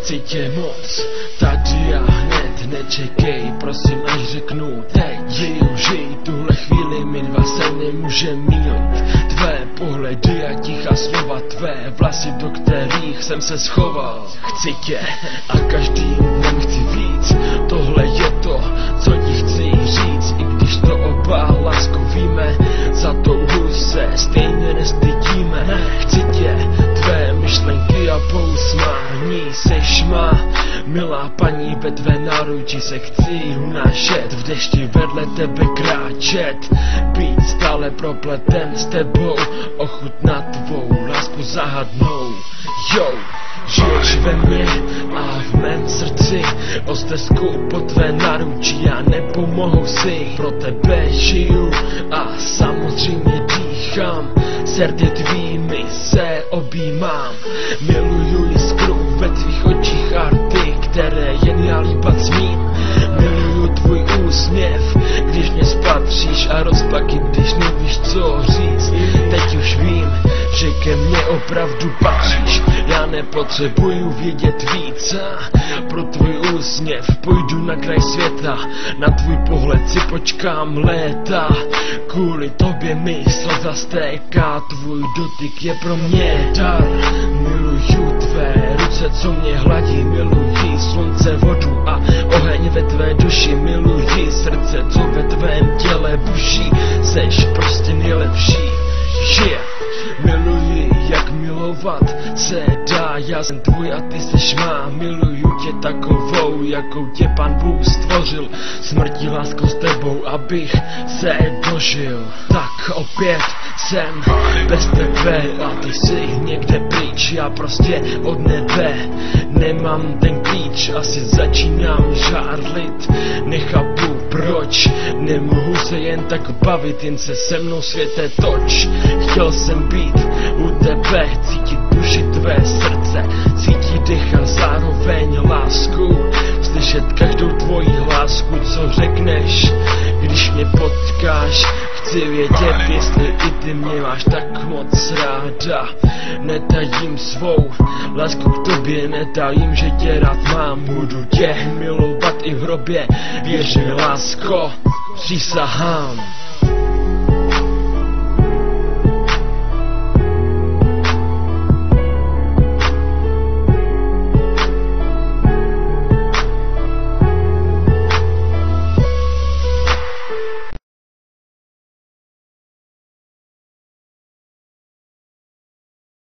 Chci tě moc, tady a hned, nečekej, prosím, až řeknu teď. Žij tuhle chvíli, my dva se nemůžeme mýlit. Tvé pohledy a tichá slova, tvé vlasy, do kterých jsem se schoval. Chci tě a každým dnem chci víc, tohle je to, co ti chci říct. I když to oba lásku víme, za touhu se stejně nestydíme. Chci tě, tvé myšlenky a pousmání, seš má milá paní, ve tvé náručí se chci unášet, v dešti vedle tebe kráčet, být stále propleten s tebou, ochutnat tvou lásku zahadnou. Jo, žiješ ve mně a v mém srdci, o stezku po tvé náručí já nepomohu si. Pro tebe žiju a samozřejmě dýchám, srdce tvými se objímám. Miluju jiskru ve tvých očích a rty, které jen já líbat smím. Miluju tvůj úsměv, když mě spatříš, a rozpaky, když nevíš co říct. Teď už vím, že ke mně opravdu patříš. Já nepotřebuju vědět víc, pro tvůj úsměv půjdu na kraj světa, na tvůj pohled si počkám léta. Kvůli tobě mi slza stéká, tvůj dotyk je pro mě dar. Miluju tvé ruce, co mě hladí, miluji slunce, vodu a oheň ve tvé duši. Miluji srdce, co ve tvém těle buší, seš prostě nejlepší. Yeah. Miluji, jak milovat se dá, já jsem tvůj a ty seš má. Miluju tě takovou, jakou tě Pán Bůh stvořil, smrtí láskou s tebou, abych se dožil. Tak opět jsem bez tebe a ty jsi někde pryč, já prostě od nebe nemám ten klíč, asi začínám žárlit, nechápu proč, nemohu se jen tak bavit, jen se se mnou světe toč. Chtěl jsem být u tebe, cítit duši tvé srdce, cítit dech a zároveň lásku, slyšet každou tvoji hlásku, co řekneš, když mě potkáš. Chci vědět, jestli i ty mě máš tak moc ráda. Netajím svou lásku k tobě, netajím, že tě rád mám. Budu tě milovat i v hrobě, věř mi lásko, přísahám.